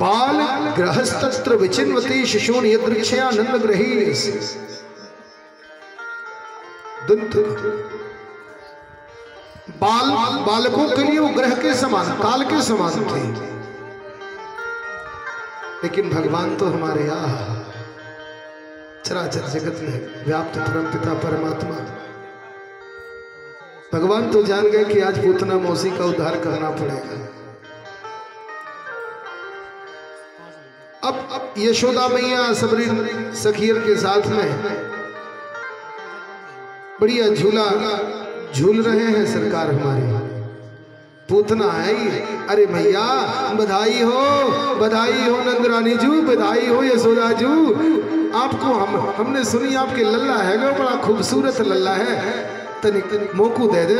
बाल गृहस्थत्र विचिन्वते शिशून यदृच्छया नंद ग्रही बालकों के लिए वो ग्रह के समान, काल के समान थे। लेकिन भगवान तो हमारे यहाँ चराचर जगत में व्याप्त परमपिता परमात्मा, भगवान तो जान गए कि आज पूतना मौसी का उद्धार करना पड़ेगा। अब यशोदा मैया सबरी सखियर के साथ में बढ़िया झूला झूल रहे हैं सरकार हमारी। पूतना आई, अरे मैया बधाई हो नंदरानी जू, बधाई हो यशोदा जू, आपको हमने सुनी आपके लल्ला है ना, बड़ा खूबसूरत लल्ला है, तनिक मोकू दे दे,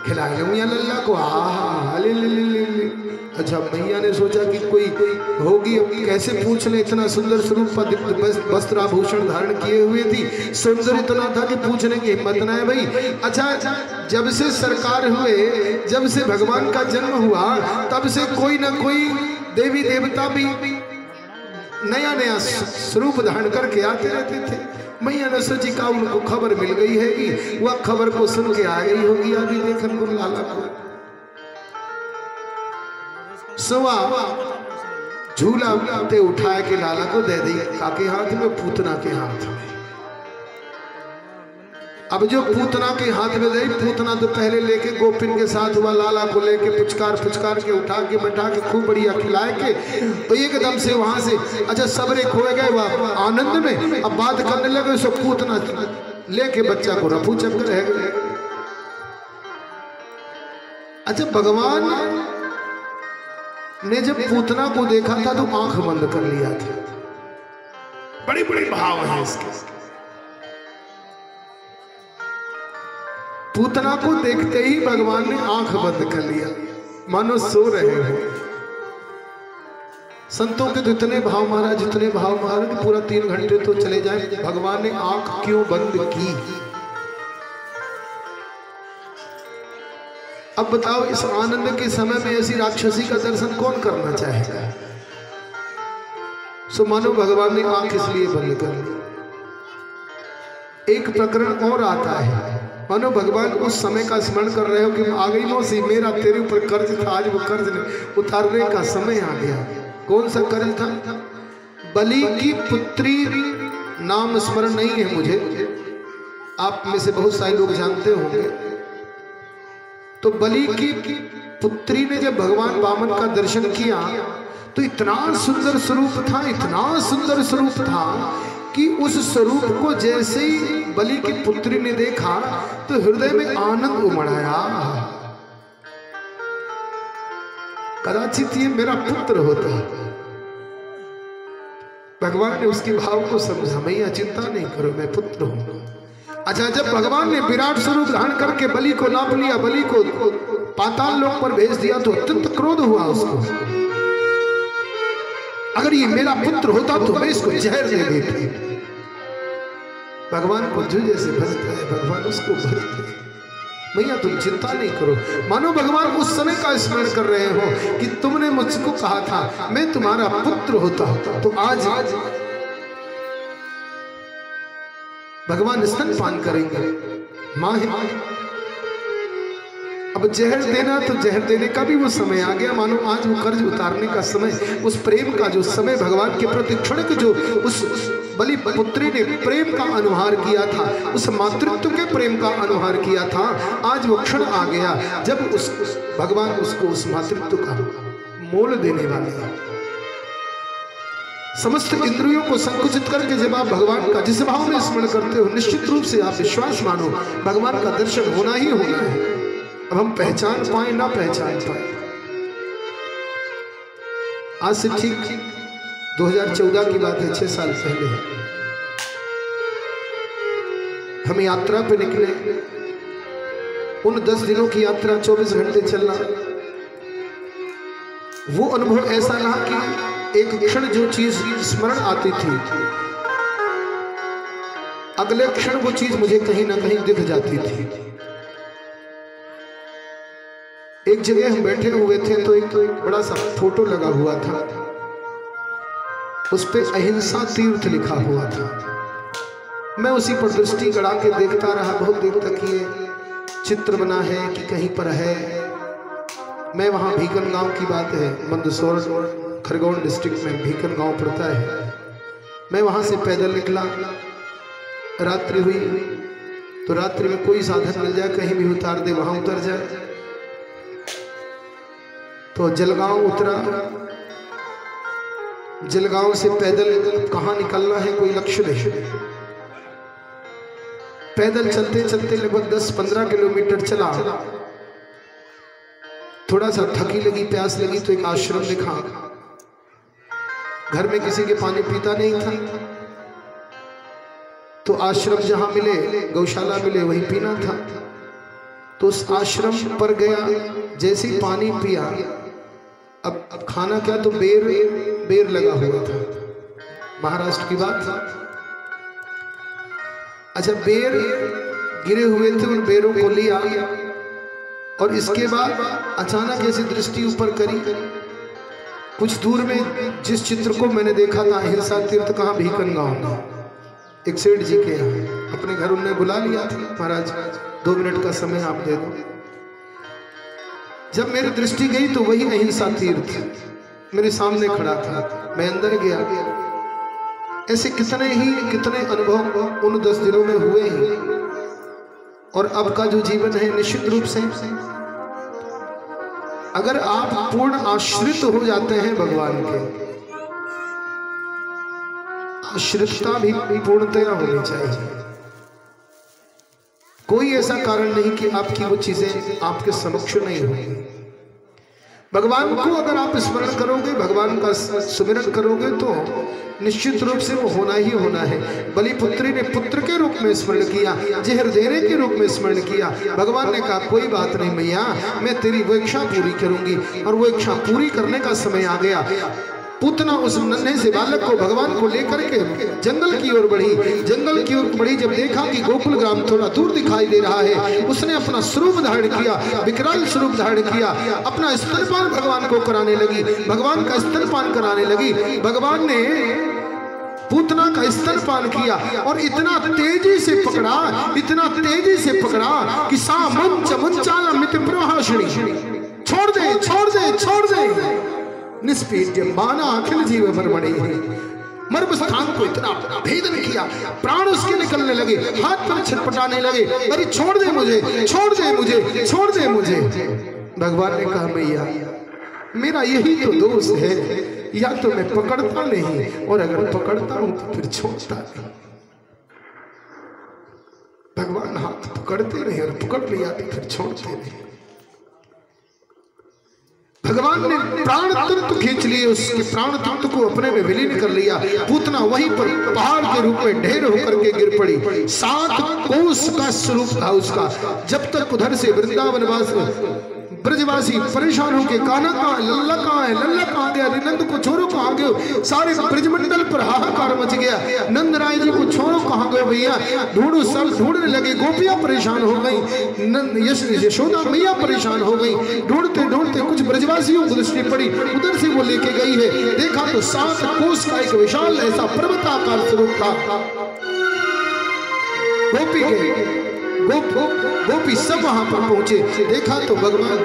खिला लूं या लल्ला को। ले। अच्छा मैया ने सोचा कि कोई होगी, कैसे पूछ ले, इतना सुंदर स्वरूप वस्त्र आभूषण धारण किए हुए थी, सुंदर इतना था कि पूछने की हिम्मत ना है भाई। अच्छा जब से सरकार हुए, जब से भगवान का जन्म हुआ, तब से कोई ना कोई देवी देवता भी नया नया स्वरूप धारण करके आते रहते थे। मैया ने सोची का उनको खबर मिल गई है कि वह खबर को सुन के आ गई होगी अभी देखन को लाला को। सुवा झूला ते उठा के लाला को दे दी, काके हाथ में, पूतना के हाथ में। अब जो पूतना के हाथ में गई, पूतना तो पहले लेके गोपिन के साथ हुआ, लाला को लेके पुचकार के उठा के बैठा के खूब बढ़िया खिलाए के, तो एकदम से वहां से अच्छा सबरे खोए गए वह आनंद में। अब बात करने लगे, सो पूतना लेके बच्चा को रफू चक्कर रह गए। अच्छा भगवान ने जब पूतना को देखा था तो आंख बंद कर लिया था। बड़ी बड़ी भाव है इसके। पूतना को देखते ही भगवान ने आंख बंद कर लिया, मानो सो रहे हो। संतों के जितने भाव महाराज, जितने भाव महाराज, पूरा 3 घंटे तो चले जाए, भगवान ने आंख क्यों बंद की? अब बताओ इस आनंद के समय में ऐसी राक्षसी का दर्शन कौन करना चाहेगा? सो मानो भगवान ने आंख इसलिए बंद कर ली। एक प्रकरण और आता है, मानो भगवान उस समय का स्मरण कर रहे हो कि आ गई मौसी, मेरा तेरे ऊपर कर्ज था, आज वो कर्ज उतारने का समय आ गया। कौन सा कर्ज था? बलि की पुत्री, नाम स्मरण नहीं है मुझे, आप में से बहुत सारे लोग जानते होंगे। तो बलि की पुत्री ने जब भगवान वामन का दर्शन किया तो इतना सुंदर स्वरूप था, इतना सुंदर स्वरूप था कि उस स्वरूप को जैसे ही बलि की पुत्री ने देखा तो हृदय में आनंद उमड़ आया। कदाचित ये मेरा पुत्र होता। भगवान ने उसके भाव को समझा, मैया चिंता नहीं करो, मैं पुत्र हूं। अच्छा जब भगवान ने विराट स्वरूप धारण करके बलि को नाप लिया, बलि को पाताल लोक पर भेज दिया, तो अत्यंत क्रोध हुआ उसको। अगर ये मेरा पुत्र होता तो मैं इसको जहर दे देती। भगवान को जो जैसे भजता है भगवान उसको भजते। मैया तुम चिंता नहीं करो, मानो भगवान उस समय का स्मरण कर रहे हो कि तुमने मुझको कहा था मैं तुम्हारा पुत्र होता तो आज भगवान स्तनपान करेंगे, माँ है। अब जहर देना तो जहर देने का भी वो समय आ गया, मानो आज वो कर्ज उतारने का समय, उस प्रेम का जो समय भगवान के प्रति क्षण जो उस बलि पुत्री ने प्रेम का अनुहार किया था, उस मातृत्व के प्रेम का अनुहार किया था, आज वो क्षण आ गया जब उस भगवान उसको उस मातृत्व का मोल देने वाले हैं। समस्त इंद्रियों को संकुचित करके जब आप भगवान का जिस भाव में स्मरण करते हो, निश्चित रूप से आप विश्वास मानो भगवान का दर्शन होना ही होना है। अब हम पहचान पाए ना पहचान पाए, आज से ठीक 2014 की बात है, 6 साल पहले हम यात्रा पे निकले। उन 10 दिनों की यात्रा 24 घंटे चलना, वो अनुभव ऐसा रहा कि एक क्षण जो चीज स्मरण आती थी, अगले क्षण वो चीज मुझे कहीं ना कहीं दिख जाती थी। एक जगह हम बैठे हुए थे तो एक बड़ा सा फोटो लगा हुआ था, उस पे अहिंसा तीर्थ लिखा हुआ था। मैं उसी पर दृष्टि गड़ा के देखता रहा बहुत देर तक। ये चित्र बना है कि कहीं पर है। मैं वहाँ भीकन गांव की बात है, मंदसौर खरगोन डिस्ट्रिक्ट में भीकन गांव पड़ता है। मैं वहाँ से पैदल निकला, रात्रि हुई तो रात्रि में कोई साधन मिल जाए कहीं भी उतार दे, वहाँ उतर जाए। तो जलगांव उतरा। जलगांव से पैदल कहाँ निकलना है कोई लक्ष्य नहीं। पैदल चलते चलते लगभग 10-15 किलोमीटर चला। थोड़ा सा थकी लगी, प्यास लगी तो एक आश्रम दिखा। घर में किसी के पानी पीता नहीं था तो आश्रम जहां मिले, गौशाला मिले, वहीं पीना था। तो उस आश्रम पर गया, जैसे ही पानी पिया, अब खाना क्या तो बेर लगा हुआ था। महाराष्ट्र की बात था। अच्छा, बेर गिरे हुए थे, उन बेरों को लिया और इसके बाद अचानक ऐसी दृष्टि ऊपर करी। कुछ दूर में जिस चित्र को मैंने देखा था, अहिंसा तीर्थ कहाँ, भीकन गांव, एक सेठ जी के यहाँ अपने घर उन्होंने बुला लिया था। महाराज 2 मिनट का समय आप दे दो। जब मेरी दृष्टि गई तो वही अहिंसा तीर्थ मेरे सामने खड़ा था। मैं अंदर गया। ऐसे कितने अनुभव उन 10 दिनों में हुए ही। और अब का जो जीवन है, निश्चित रूप से अगर आप पूर्ण आश्रित हो जाते हैं भगवान के, आश्रितता भी पूर्णतया होनी चाहिए। कोई ऐसा कारण नहीं कि आपकी वो चीजें आपके समक्ष नहीं होंगी। भगवान को अगर आप स्मरण करोगे, भगवान का सुमिरन करोगे तो निश्चित रूप से वो होना ही होना है। बलिपुत्री ने पुत्र के रूप में स्मरण किया, जहर देने के रूप में स्मरण किया। भगवान ने कहा कोई बात नहीं मैया, मैं तेरी वो इच्छा पूरी करूंगी। और वो इच्छा पूरी करने का समय आ गया। पूतना उस नन्हे से बालक को भगवान को लेकर के जंगल की ओर बढ़ी। जंगल की ओर बढ़ी, जब देखा कि गोकुल ग्राम थोड़ा दूर दिखाई दे रहा है, उसने अपना स्वरूप धारण किया, विकराल स्वरूप धारण किया। अपना स्तनपान भगवान को कराने लगी, भगवान का स्तनपान कराने लगी। भगवान ने पूतना का स्तनपान किया और इतना तेजी से पकड़ा, इतना तेजी से पकड़ा कि सा मंच मंचाला मित प्रभाषणी, छोड़ दे छोड़ दे छोड़ दे। निष्पीड्य माना अखिल जीव मरमणि, मर्म स्थान को इतना भेदन किया, प्राण उसके निकलने लगे, हाथ पर छटपटाने लगे। अरे छोड़ दे मुझे, छोड़ दे मुझे, छोड़ दे मुझे। भगवान ने कहा मैया मेरा यही तो दोष है, या तो मैं पकड़ता नहीं और अगर पकड़ता हूं तो फिर छोड़ता नहीं। भगवान हाथ पकड़ते नहीं और पकड़ लिया तो फिर छोड़ते नहीं। भगवान ने प्राण तत्व खींच लिए, उसके प्राण तत्व को अपने में विलीन कर लिया। पूतना वहीं पर पहाड़ के रूप में ढेर होकर के गिर पड़ी। 7 कोस का स्वरूप था उसका। जब तक उधर से वृंदावनवास ब्रजवासी परेशान होके कान्हा कहाँ है, लल्ला कहाँ है, लल्ला कहाँ गया, नंद को छोरो कहाँ गए, सारे ब्रजमंडल पर हाहाकार मच गया। नंद राय जी को छोरो कहाँ गए भैया, ढूंढो, सब ढूंढने लगे। गोपियां परेशान हो गई, यशोदा मैया परेशान हो गई। ढूंढते ढूंढते कुछ ब्रजवासियों को दृष्टि पड़ी, उधर से वो लेके गई है। देखा तो 7 कोस का एक विशाल ऐसा पर्वताकार स्वरूप था। गोपी गए, गोपी सब वहां पर पहुंचे। देखा तो भगवान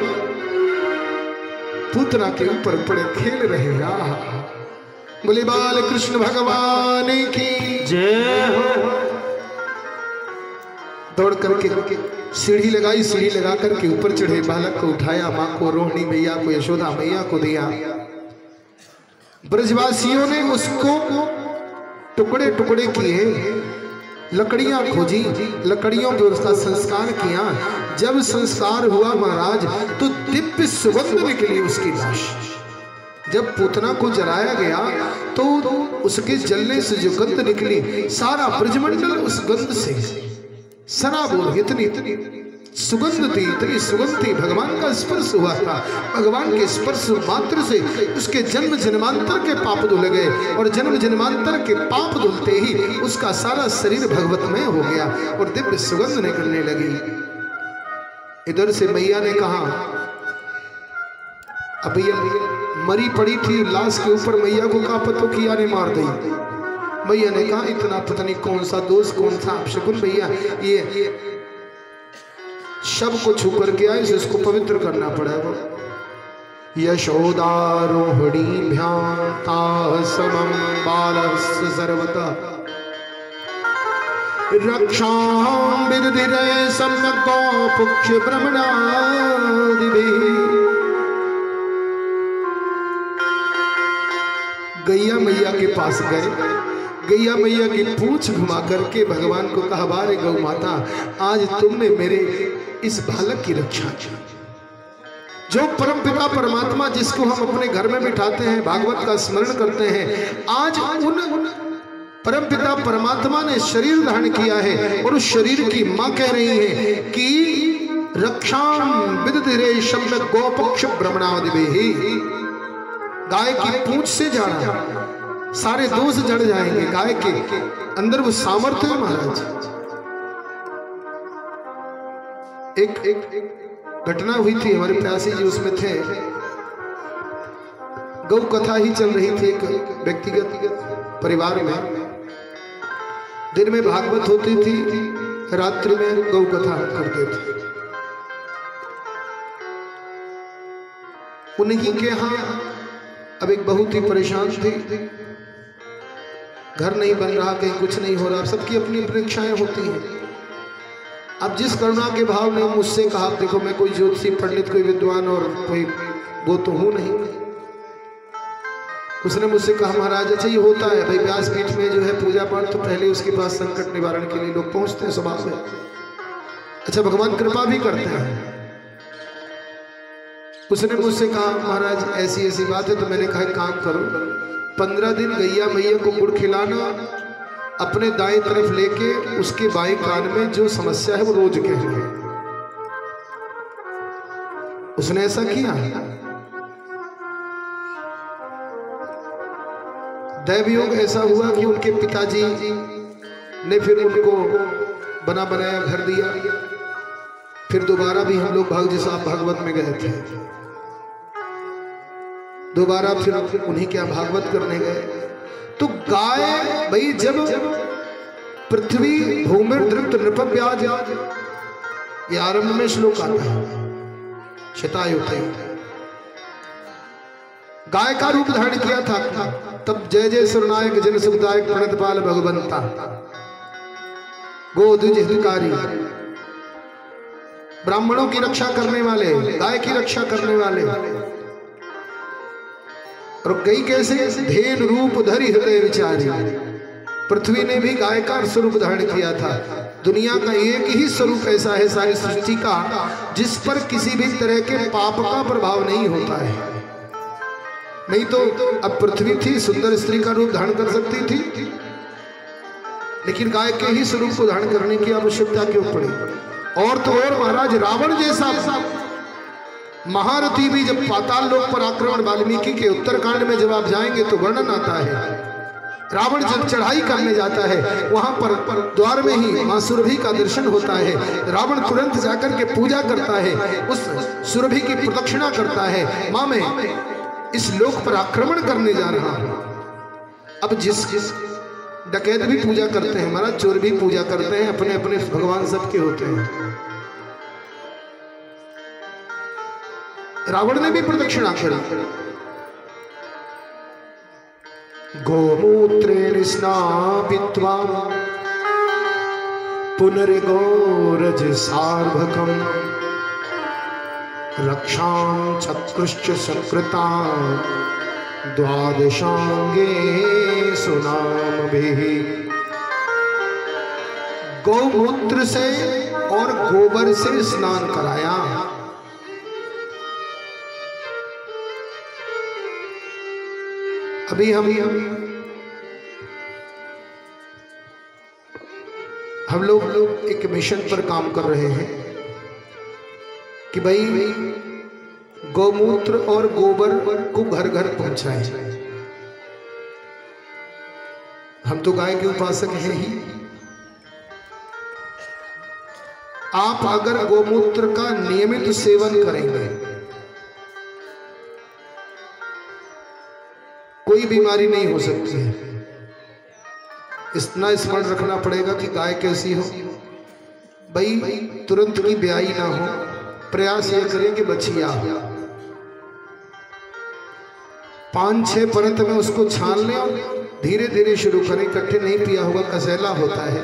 पूतना के ऊपर पड़े खेल रहे। बोले बाल कृष्ण भगवान की जय हो। दौड़ करके सीढ़ी लगाई, सीढ़ी लगा करके ऊपर चढ़े, बालक को उठाया, माँ को, रोहिणी मैया को, यशोदा मैया को दिया। ब्रजवासियों ने उसको टुकड़े टुकड़े किए, लकड़ियां खोजी, लकड़ियों पे उसका संस्कार किया। जब संस्कार हुआ महाराज तो दिव्य सुगंध निकली उसकी लाश। जब पूतना को जलाया गया तो उसके जलने से जो गंध निकली, सारा ब्रजमंडल उस गंध से सराबोर, इतनी सुगंध थी, इतनी सुगंध थी। भगवान का स्पर्श हुआ था। भगवान के स्पर्श मात्र से उसके जन्म जन्मांतर के पाप धुल गए और जन्म जन्मांतर के पाप धुलते ही उसका सारा शरीर भगवतमय हो गया और दिव्य सुगंध निकलने लगी। इधर से मैया ने कहा अब ये मरी पड़ी थी लाश के ऊपर, मैया को कहा पतो किया ने मार दी। मैया ने कहा इतना पता नहीं कौन सा दोष कौन सा अपशकुन, भैया ये शव को छू करके आए, इसको पवित्र करना पड़ेगा। यशोदारोहिणी भ्याता समम बालस्य सर्वतः रक्षां विदधिरे सम्यक् गौपुक्ष ब्रह्मणादिभिः। गैया मैया के पास गए, गैया मैया की पूंछ घुमा करके भगवान को कहा, बारे गौ माता आज तुमने मेरे इस बालक की रक्षा की। जो परमपिता परमात्मा जिसको हम अपने घर में बिठाते हैं, भागवत का स्मरण करते हैं, आज उन परमपिता परमात्मा ने शरीर धारण किया है और उस शरीर की मां कह रही है कि रक्षां विदधिरे सम्यक् गौपक्ष ब्रह्मणादिभिः। गाय की पूंछ से जाना सारे दोष जड़ जाएंगे। गाय के अंदर वो सामर्थ्य है महाराज। एक घटना हुई थी, हमारे प्यासी जी उसमें थे, गौ कथा ही चल रही थी एक व्यक्तिगत परिवार में। दिन में भागवत होती थी, रात्रि में गौ कथा करते थे। उन्हीं के यहाँ अब एक बहुत ही परेशान थी, घर नहीं बन रहा, कहीं कुछ नहीं हो रहा, सबकी अपनी अपनी इच्छाएं होती हैं। अब जिस करुणा के भाव ने मुझसे कहा, देखो मैं कोई ज्योतिषी पंडित कोई विद्वान और कोई वो तो हूं नहीं, उसने मुझसे कहा महाराज अच्छा ये होता है भाई, व्यासपीठ में जो है पूजा पाठ तो पहले उसके पास संकट निवारण के लिए लोग पहुंचते हैं स्वभाव में। अच्छा भगवान कृपा भी करते हैं। उसने मुझसे कहा महाराज ऐसी ऐसी बात है, तो मैंने कहा काम करो, 15 दिन गैया मैया को गुड़ खिलाना, अपने दाएं तरफ लेके उसके बाएं कान में जो समस्या है वो रोज कहना। उसने ऐसा किया। दैव योग ऐसा हुआ कि उनके पिताजी ने फिर उनको बना बनाया घर दिया। फिर दोबारा भी हम लोग भागवत में गए थे, दोबारा फिर उन्हीं क्या भागवत करने गए। तो गाय भाई जब पृथ्वी भूमिर्दृप्त नृपव्याज, ये आरंभ में श्लोक आता है, शतायुते गाय का रूप धारण किया था। तब जय जय सुरनायक जन सुखदायक प्रणतपाल भगवंता गोद्विज हितकारी, ब्राह्मणों की रक्षा करने वाले, गाय की रक्षा करने वाले। और गई कैसे? धेन रूप धरि हृदय विचारी। पृथ्वी ने भी गाय का स्वरूप धारण किया था। दुनिया का एक ही स्वरूप ऐसा है सारी सृष्टि का जिस पर किसी भी तरह के पाप का प्रभाव नहीं होता है। नहीं तो अब पृथ्वी थी, सुंदर स्त्री का रूप धारण कर सकती थी, लेकिन गाय के ही स्वरूप को धारण करने की आवश्यकता क्यों पड़ी? और तो और महाराज रावण जैसा महारथी भी जब पाताल लोक पर आक्रमण, वाल्मीकि के उत्तरकांड में जब आप जाएंगे तो वर्णन आता है, रावण जब चढ़ाई करने जाता है वहां पर द्वार में ही मां सुरभि का दर्शन होता है। रावण तुरंत जाकर के पूजा करता है, उस सुरभि की प्रदक्षिणा करता है, मां मैं इस लोक पर आक्रमण करने जा रहा हूं। अब जिस डकैत भी पूजा करते हैं महाराज, चोर भी पूजा करते हैं, अपने अपने भगवान सबके होते हैं। रावण ने भी प्रदक्षिणा करी। गोमूत्रेण स्नापित्वा पुनर्गोरज सार्भकम् रक्षां चक्रुश्च सकृता द्वादशांगे सुनामभिः। गौमूत्र से और गोबर से स्नान कराया। अभी हम लोग एक मिशन पर काम कर रहे हैं कि भाई गौमूत्र और गोबर को घर घर पहुंचाए। हम तो गाय के उपासक हैं ही। आप अगर गौमूत्र का नियमित सेवन करेंगे कोई बीमारी नहीं हो सकती है। इतना स्मरण रखना पड़ेगा कि गाय कैसी हो भाई, तुरंत की ब्याई ना हो, प्रयास ये करें कि बछिया 5-6 परत में उसको छान लें और धीरे धीरे शुरू करें। इकट्ठे नहीं पिया होगा, कसैला होता है।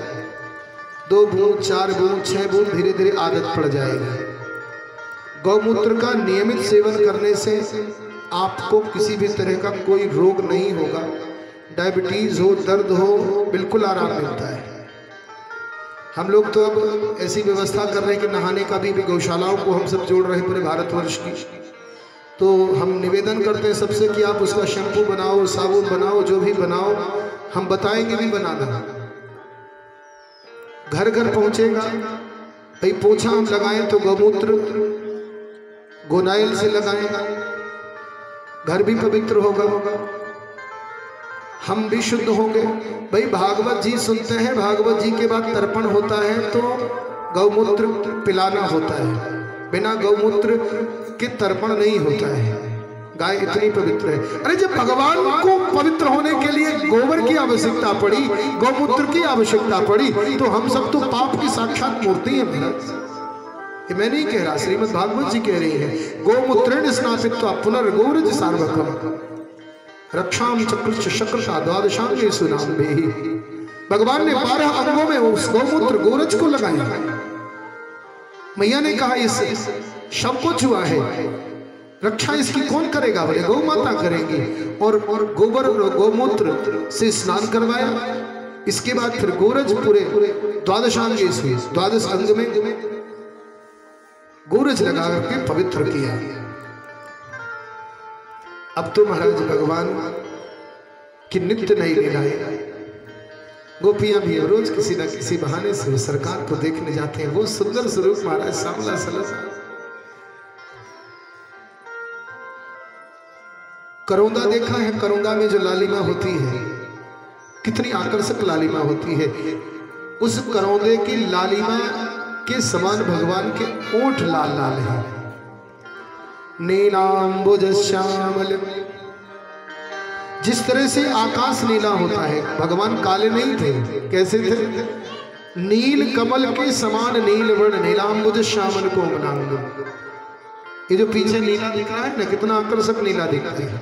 2 बूंद 4 बूंद 6 बूंद धीरे धीरे आदत पड़ जाएगी। गौमूत्र का नियमित सेवन करने से आपको किसी भी तरह का कोई रोग नहीं होगा। डायबिटीज हो, दर्द हो, बिल्कुल आराम मिलता है। हम लोग तो अब ऐसी व्यवस्था कर रहे हैं कि नहाने का भी गौशालाओं को हम सब जोड़ रहे हैं पूरे भारतवर्ष की। तो हम निवेदन करते हैं सबसे कि आप उसका शैम्पू बनाओ, साबुन बनाओ, जो भी बनाओ, हम बताएंगे भी बनाना। घर घर पहुंचेगा भाई। पोछा हम लगाएं तो गौमूत्र गोनाइल से लगाएं, घर भी पवित्र होगा, हम भी शुद्ध होंगे। भाई भागवत जी सुनते हैं, भागवत जी के बाद तर्पण होता है तो गौमूत्र पिलाना होता है। बिना गौमूत्र के तर्पण नहीं होता है। गाय इतनी पवित्र है। अरे जब भगवान को पवित्र होने के लिए गोबर की आवश्यकता पड़ी, गौमूत्र की आवश्यकता पड़ी, तो हम सब तो पाप की साक्षात मूर्ति है महाराज। ये मैं नहीं कह रहा, श्रीमद् भागवत जी कह रही है। गौमूत्रेण स्नातित्वा पुनर्गौरज सार्वकम रक्षाम चक्र शक्रता द्वादशांगे सुनाम्भे। भगवान ने 12 अंगों में उस गौमूत्र गोरज को लगाया। मैया ने कहा इस शव को छुआ है, रक्षा इसकी कौन करेगा? बोले गौ माता करेंगी। और गोबर गौमूत्र से स्नान करवाया। इसके बाद फिर गोरज पूरे द्वादशांगे हुए, 12 अंग में गोरज लगा करके पवित्र किया। अब तो महाराज भगवान की नित्य नई लीलाएं। गोपियां भी रोज किसी न किसी बहाने से सरकार को देखने जाते हैं। वो सुंदर स्वरूप महाराज सांवला सलस। करौंदा देखा है? करौंदा में जो लालिमा होती है, कितनी आकर्षक लालिमा होती है। उस करौंदे की लालिमा के समान भगवान के ओंठ लाल लाल है। नीलांबुज श्यामल, जिस तरह से आकाश नीला होता है, भगवान काले नहीं थे। कैसे थे? नील कमल के समान नील वर्ण, नीलांबुज श्यामल को मनांग। ये जो पीछे नीला दिख रहा है ना, कितना आकर्षक नीला दिखता है।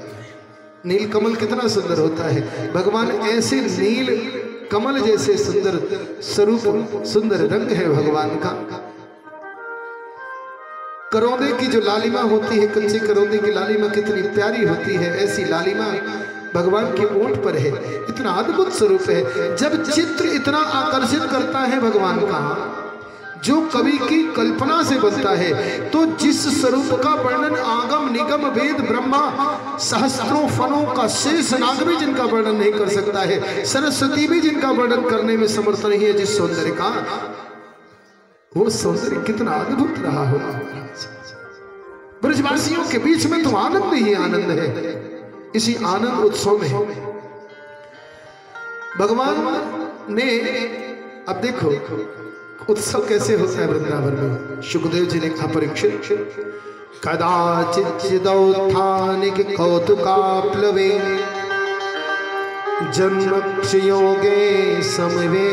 नील कमल कितना सुंदर होता है। भगवान ऐसे नील कमल जैसे सुंदर स्वरूप, सुंदर रंग है भगवान का। करौंदे की जो लालिमा होती है, कच्चे करौंदे की लालिमा कितनी प्यारी होती है, ऐसी लालिमा भगवान के ओंठ पर है। इतना अद्भुत स्वरूप है। जब चित्र इतना आकर्षित करता है भगवान का, जो कवि की कल्पना से बनता है, तो जिस स्वरूप का वर्णन आगम निगम वेद ब्रह्मा सहस्त्रों फनों का शेष नाग भी जिनका वर्णन नहीं कर सकता है, सरस्वती भी जिनका वर्णन करने में समर्थ नहीं है, जिस सौंदर्य का, वो सौंदर्य कितना अद्भुत रहा होगा। ब्रजवासियों के बीच में तो आनंद ही आनंद है। इसी आनंद उत्सव में भगवान ने, अब देखो उत्सव कैसे होता है वृंदावन में। सुखदेव जी ने कहा, परीक्षित कदाचित् चिदौत्थानिक कौतुकाप्लवे जन्मक्षयोगे समवेतयोसिताम्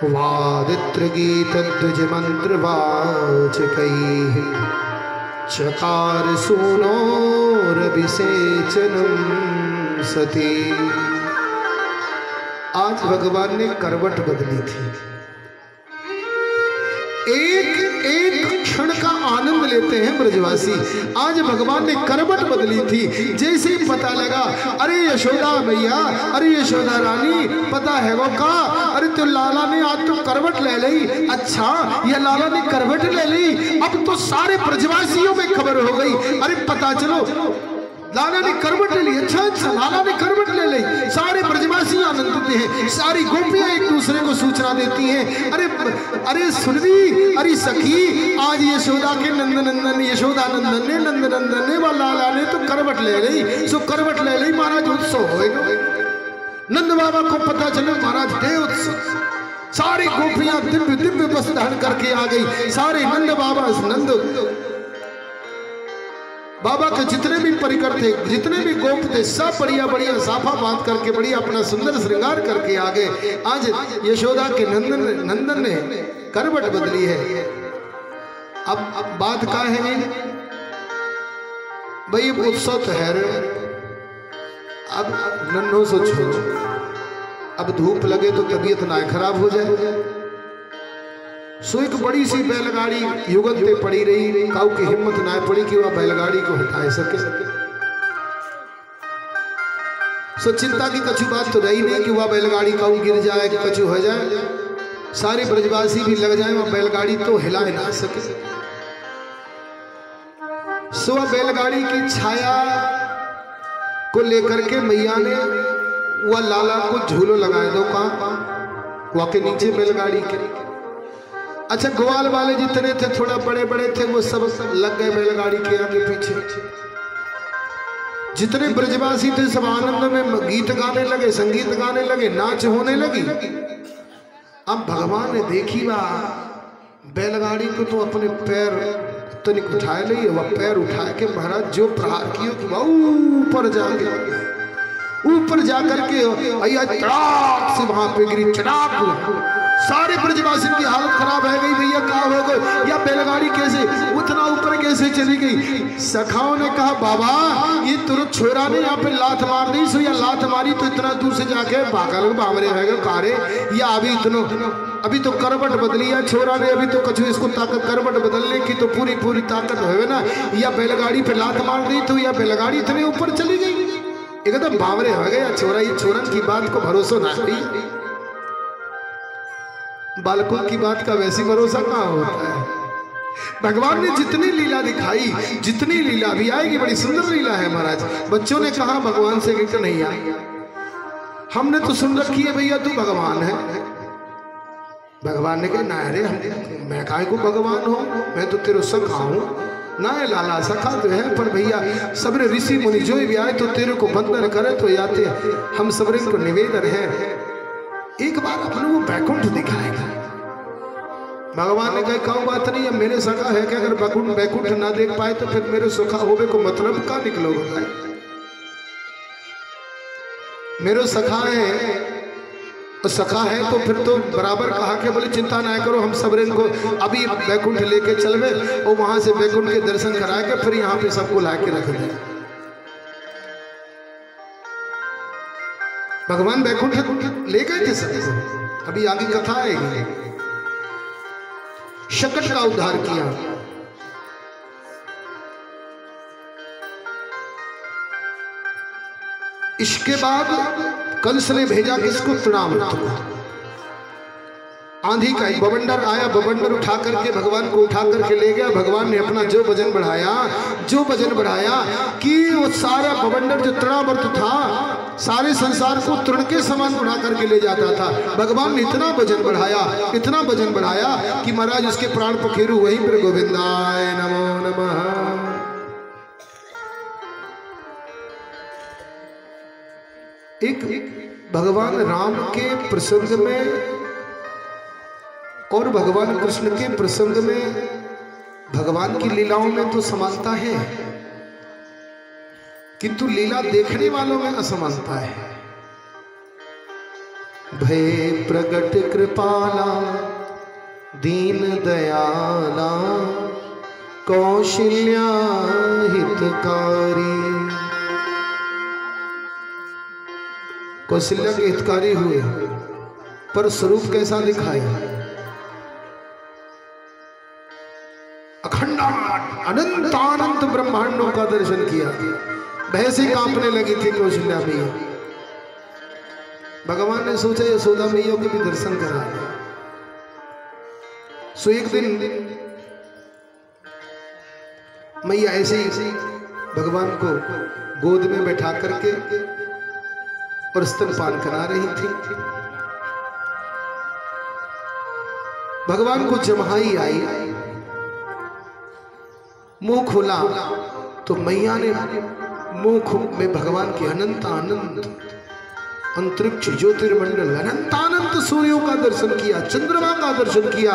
वादित्र गीत द्विज मंत्र वाचकैः चकार सूनोरभिषेचनम सती। आज भगवान ने करवट बदली थी। एक एक क्षण का आनंद लेते हैं ब्रजवासी। आज भगवान ने करवट बदली थी। जैसे ही पता लगा, अरे यशोदा मैया, अरे यशोदा रानी, पता है वो का, अरे तो लाला ने आज तो करवट ले ली। अच्छा, ये लाला ने करवट ले ली। अब तो सारे ब्रजवासियों में खबर हो गई। अरे पता चलो लाला ने करवट ले ली। अच्छा अच्छा, लाला ने करवट ले ली। सारे ब्रजवासी आनंदित हैं। सारी गोपियां एक दूसरे को सूचना देती हैं, अरे अरे सुनवी, अरे सखी, आज यशोदा के नंदनंदन, यशोदा नंदन ने, नंदनंदन ने, लाला ने तो करवट ले ली। सो करवट ले ली महाराज, उत्सव होएगा। नंद बाबा को पता चले महाराज देव उत्सव। सारी गोपियां दिव्य दिव्य वस्त्र धारण करके आ गई। सारे नंद बाबा, नंद बाबा के जितने भी परिकर थे, जितने भी गोप थे, सब बढ़िया बढ़िया साफा बांध करके बढ़िया अपना सुंदर श्रृंगार करके आ गए। आज यशोदा के नंदन ने करवट बदली है। अब बात क्या है भाई, उत्सव तो है, अब नन्हों से छोड़ो, अब धूप लगे तो तबीयत ना खराब हो जाए। सो एक बड़ी सी बैलगाड़ी युगल पे पड़ी रही, काऊ की हिम्मत ना पड़ी कि वह बैलगाड़ी को हटा सके। सो चिंता की कछु बात तो रही नहीं कि वह बैलगाड़ी काऊ गिर जाए कि कछु हो जाए, सारे ब्रजवासी भी लग जाए, वह बैलगाड़ी तो हिला ना सके। सो वह बैलगाड़ी की छाया को लेकर के मैया ने वह लाला को झूलो लगाए दो, कहाँ वह के नीचे बैलगाड़ी के। अच्छा, ग्वाल वाले जितने थे थोड़ा बड़े बड़े थे वो सब लग गए बैलगाड़ी के आगे पीछे। जितने ब्रजवासी थे सब आनंद में गीत गाने लगे, संगीत गाने लगे, नाच होने लगी। अब भगवान ने देखी वह बैलगाड़ी को तो अपने पैर तनिक उठाए नहीं, वह पैर उठा के महाराज जो प्रहार किया कि वह ऊपर जा गया, ऊपर जाकर के से वहां पे गिरी, चटाक। सारे ब्रजवासी की हालत खराब है गई, भैया क्या हो गए, या बैलगाड़ी कैसे उतना ऊपर कैसे चली गई। सखाओं ने कहा बाबा ये तुरंत छोरा ने यहाँ पे लात मार दी, सो या लात मारी तो इतना दूर से जाके भागल बावरे है कारे, या अभी तो करवट बदली है छोरा ने, अभी तो कछु इसको ताकत करवट बदलने की तो पूरी ताकत है ना, या बैलगाड़ी पे लात मार दी तो या बैलगाड़ी इतने ऊपर चली गई, एकदम बावरे हो गए छोरा। ये छोरन की बात को भरोसा ना करी, बालकों की बात का वैसी भरोसा कहाँ होता है। भगवान ने जितनी लीला दिखाई, जितनी लीला भी आएगी, बड़ी सुंदर लीला है महाराज। बच्चों ने कहा भगवान से कि नहीं आए, हमने तो सुन रखी है भैया तू भगवान है। भगवान ने कहा ना अरे मैं काहे को भगवान हो, मैं तो तेरे सखा हूँ ना है लाला, सखा तो है, पर भैया सबरे ऋषि मुनि जो भी आए तो तेरे को बंदन करे तो आते, हम सबरे को निवेदन है एक बार अपने वो बैकुंठ दिखाएगा। भगवान ने कहा कहूँ बात नहीं है, मेरे सखा है कि अगर बैकुंठ ना देख पाए तो फिर मेरे सुखा होवे को मतलब का निकलोगे। मेरे सखा है, सखा है तो फिर तो बराबर कहा के बोले चिंता ना करो, हम सबरे को अभी बैकुंठ लेके चलवे और वहां से बैकुंठ के दर्शन करा के फिर यहाँ पे सबको ला के रख दे। भगवान बैकुंठ ले गए थे सब, अभी आगे कथा आएगी। शकट का उद्धार किया, इसके बाद कंस ने भेजा किसको, तृणावर्त को। आंधी का बवंडर आया, बवंडर उठा करके भगवान को उठा करके ले गया। भगवान ने अपना जो वजन बढ़ाया कि वो सारा बवंडर जो तृणावर्त था सारे संसार को तृण के समान बढ़ा करके ले जाता था। भगवान ने इतना वजन बढ़ाया कि महाराज उसके प्राण पखेरु वहीं पर गोविंदाय नमो नमः। एक भगवान राम के प्रसंग में और भगवान कृष्ण के प्रसंग में भगवान की लीलाओं में तो समानता है, किंतु लीला देखने वालों में असमानता है। भय प्रगट कृपाला दीन दयाला कौशल्या हितकारी। कौशल्या के हितकारी हुए, पर स्वरूप कैसा दिखाया, अखंड अनंत अनंत ब्रह्मांडों का दर्शन किया। भैंसे कांपने लगी थी कौशल्या मैया। भगवान ने सोचा यशोदा मैया के भी दर्शन करा। सो एक दिन मैया ऐसे ही भगवान को गोद में बैठा करके और स्तनपान करा रही थी। भगवान को जम्हाई आई, मुंह खोला तो मैया ने मुंह में भगवान की अनंत आनंद अंतरिक्ष ज्योतिर्मंडल अनंतानंत सूर्यों का दर्शन किया, चंद्रमा का दर्शन किया,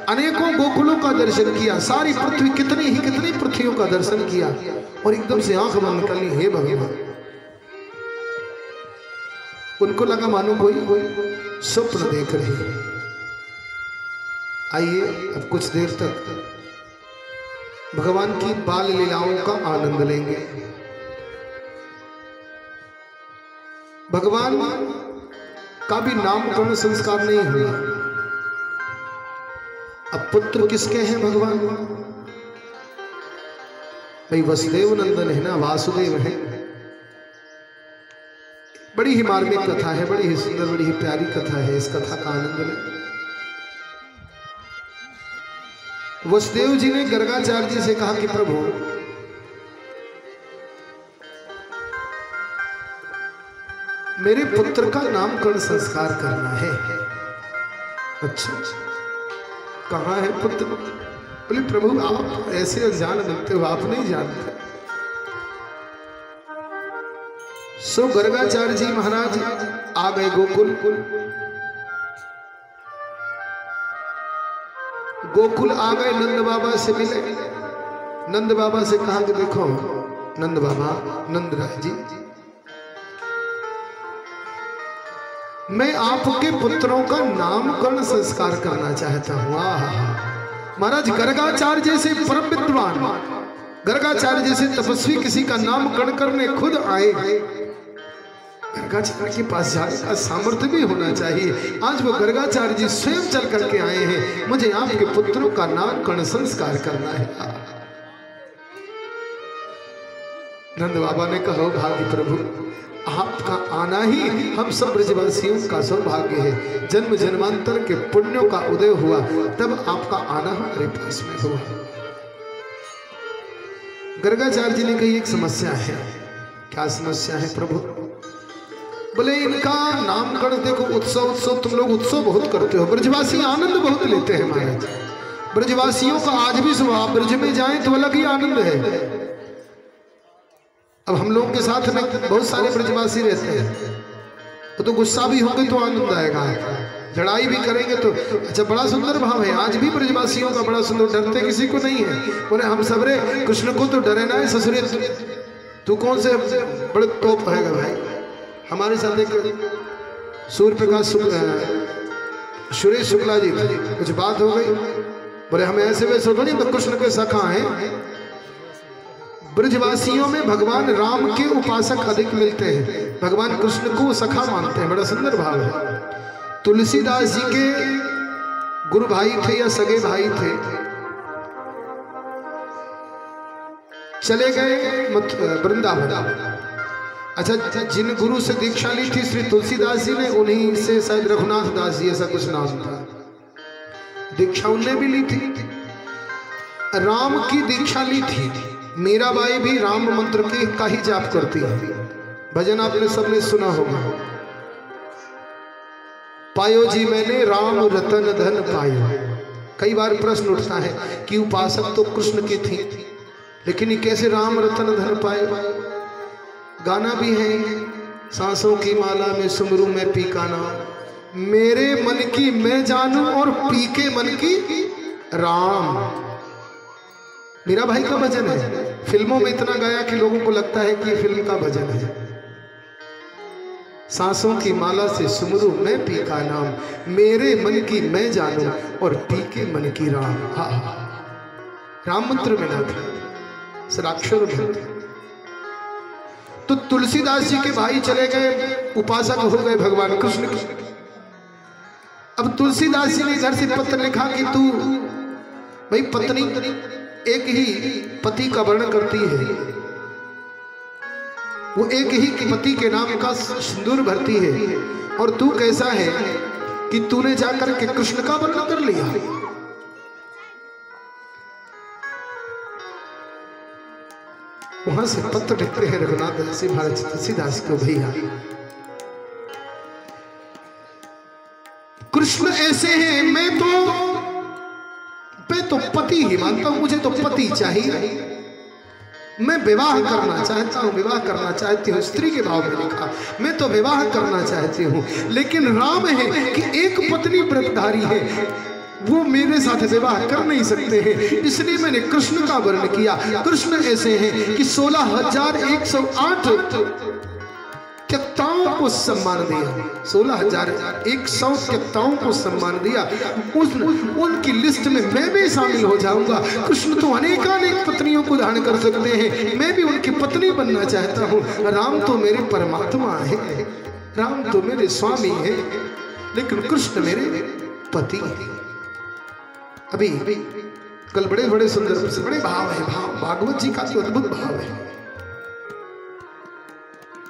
अनेकों गोकुलों का दर्शन किया, सारी पृथ्वी कितनी पृथ्वियों का दर्शन किया और एकदम से आंख बंद कर ली। हे भगवान, उनको लगा मानो कोई स्वप्न देख रही है। आइए अब कुछ देर तक भगवान की बाल लीलाओं का आनंद लेंगे। भगवान का भी नामकरण संस्कार नहीं हुआ। अब पुत्र किसके हैं भगवान? भाई वसुदेव नंदन है ना, वासुदेव है। बड़ी ही मार्मिक कथा है, बड़ी ही सुंदर, बड़ी ही प्यारी कथा है। इस कथा का आनंद लें। वसुदेव जी ने गर्गाचार्य जी से कहा कि प्रभु, मेरे पुत्र का नामकरण संस्कार करना है। अच्छा, कहाँ है पुत्र? बोले प्रभु आप ऐसे अनजान बनते हो, आप नहीं जानते। सो गर्गाचार्य जी महाराज आ गए गोकुल। गोकुल आ गए, नंद बाबा से मिले। नंद बाबा से कहा कि देखो नंद बाबा, नंद राय जी, मैं आपके पुत्रों का नामकरण संस्कार करना चाहता हूं। महाराज गर्गाचार्य जैसे परम विद्वान, गर्गाचार्य जैसे तपस्वी किसी का नामकरण करने खुद आए। गर्गाचार्य के पास जाने का सामर्थ्य भी होना चाहिए। आज वो गर्गाचार्य जी स्वयं चल करके आए हैं, मुझे आपके पुत्रों का नामकरण संस्कार करना है। नंद बाबा ने कहा भाग्य प्रभु, आपका आना ही हम सब ब्रजवासियों का सौभाग्य है। जन्म जन्मांतर के पुण्यों का उदय हुआ, तब आपका आना हमारे पास में हुआ। गर्गाचार्य जी ने कही एक समस्या है। क्या समस्या है प्रभु? बोले इनका नामकरण देखो, उत्सव तुम लोग उत्सव बहुत करते हो, ब्रजवासी आनंद बहुत लेते हैं महाराज। ब्रजवासियों का आज भी स्वभाव, ब्रज में जाएं तो अलग ही आनंद है। अब हम लोगों के साथ में बहुत सारे ब्रजवासी रहते हैं, तो गुस्सा भी होंगे तो आनंद आएगा, लड़ाई भी करेंगे तो अच्छा। बड़ा सुंदर भाव है आज भी ब्रजवासियों का, बड़ा सुंदर। डरते किसी को नहीं है। बोले हम सबरे कृष्ण को तो डरे ना है ससुरे, तू कौन से बड़े तोप है भाई। हमारे साथ एक सूर्य प्रकाश सुरेश शुक्ला जी, कुछ बात हो गई। बोले हमें ऐसे वैसे थोड़ी, तो कृष्ण के सखा हैं। ब्रजवासियों में भगवान राम के उपासक अधिक मिलते हैं, भगवान कृष्ण को सखा मानते हैं। बड़ा सुंदर भाव है। तुलसीदास जी के गुरु भाई थे या सगे भाई थे, चले गए वृंदावन। अच्छा, जिन गुरु से दीक्षा ली थी श्री तुलसीदास जी ने, उन्हीं से शायद रघुनाथ दास जी ऐसा कुछ नाम था, दीक्षा उनने भी ली थी। राम की दीक्षा ली थी। मीराबाई भी राम मंत्र की का ही जाप करती है। भजन आपने सबने सुना होगा, पायो जी मैंने राम रतन धन पायो। कई बार प्रश्न उठता है कि उपासक तो कृष्ण की थी, लेकिन ये कैसे राम रतन धन पाए? गाना भी है, सांसों की माला में सुमरू में पी का नाम, मेरे मन की मैं जानू और पी के मन की राम। मीरा भाई का भजन है। फिल्मों में इतना गाया कि लोगों को लगता है कि फिल्म का भजन है। सांसों की माला से सुमरू मैं पी का नाम, मेरे मन की मैं जानू और पी के मन की राम। राम मंत्र में ना था, सराक्षर में। तो तुलसीदास जी के भाई चले गए, उपासक हो गए भगवान कृष्ण के। अब तुलसीदास जी ने घर से पत्र लिखा कि तू भाई पत्नी एक ही पति का वर्ण करती है, वो एक ही पति के नाम का सिंदूर भरती है, और तू कैसा है कि तूने जाकर के कृष्ण का वर्ण कर लिया। वहां से पत्र लिखते हैं रघुनाथ दास जी महाराज तुलसीदास को, भैया कृष्ण ऐसे हैं, मैं तो पति ही मानता हूं, मुझे तो पति चाहिए। मैं विवाह करना चाहता हूँ, विवाह करना चाहती हूँ, स्त्री के भाव में लिखा, मैं तो विवाह करना चाहती हूँ, लेकिन राम है कि एक पत्नी व्रतधारी है, वो मेरे साथ विवाह कर नहीं सकते हैं, इसलिए मैंने कृष्ण का वर्ण किया। कृष्ण ऐसे हैं कि 16,108 त्यक्ताओं को सम्मान दिया, 16,100 त्यक्ताओं को सम्मान दिया। उनकी लिस्ट में मैं भी शामिल हो जाऊंगा। कृष्ण तो अनेकानेक पत्नियों को धारण कर सकते हैं, मैं भी उनकी पत्नी बनना चाहता हूँ। राम तो मेरे परमात्मा है, राम तो मेरे स्वामी है, लेकिन कृष्ण मेरे पति है। अभी कल बड़े बड़े सुंदर से बड़े भाव है, भागवत जी का तो अद्भुत भाव है।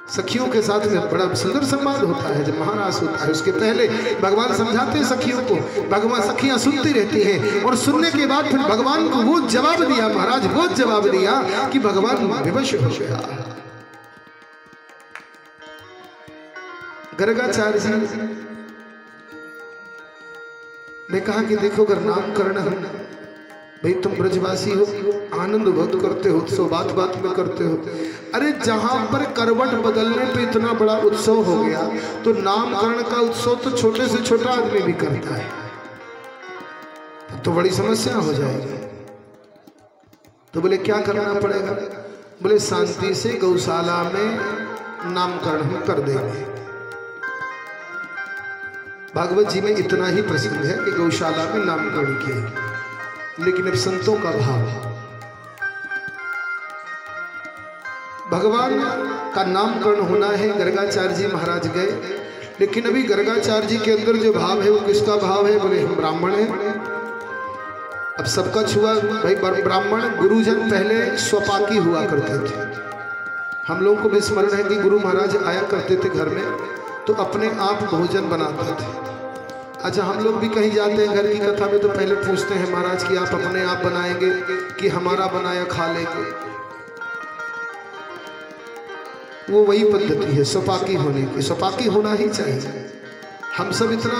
सखियों के साथ में बड़ा सुंदर संवाद होता है, जब महाराज होता है उसके पहले भगवान समझाते हैं सखियों को, भगवान सखियां सुनती रहती हैं, और सुनने के बाद फिर भगवान को वो जवाब दिया, महाराज वो जवाब दिया कि भगवान विवश हो गया। गर्गाचार्य जी ने कहा कि देखो, अगर नामकरण है भाई, तुम ब्रजवासी हो, आनंद बहुत करते हो, उत्सव बात बात में करते हो। अरे जहां पर करवट बदलने पे इतना बड़ा उत्सव हो गया, तो नामकरण का उत्सव तो छोटे से छोटा आदमी भी करता है, तो बड़ी समस्या हो जाएगी। तो बोले क्या करना पड़ेगा? बोले शांति से गौशाला में नामकरण हम कर देंगे। भागवत जी में इतना ही प्रसिद्ध है कि गौशाला में नामकरण किए, लेकिन अब संतों का भाव, भगवान का नामकरण होना है। गर्गाचार्य जी महाराज गए, लेकिन अभी गर्गाचार्य जी के अंदर जो भाव है वो किसका भाव है? बोले हम ब्राह्मण हैं। अब सबका छुआ भाई, ब्राह्मण गुरुजन पहले स्वपाकी हुआ करते थे। हम लोगों को भी स्मरण है कि गुरु महाराज आया करते थे घर में, तो अपने आप भोजन बनाते थे। अच्छा, हम लोग भी कहीं जाते हैं घर की कथा में, तो पहले पूछते हैं महाराज कि आप अपने आप बनाएंगे कि हमारा बनाया खा लेंगे? वो वही पद्धति है स्वपाकी होने की, स्वपाकी होना ही चाहिए। हम सब इतना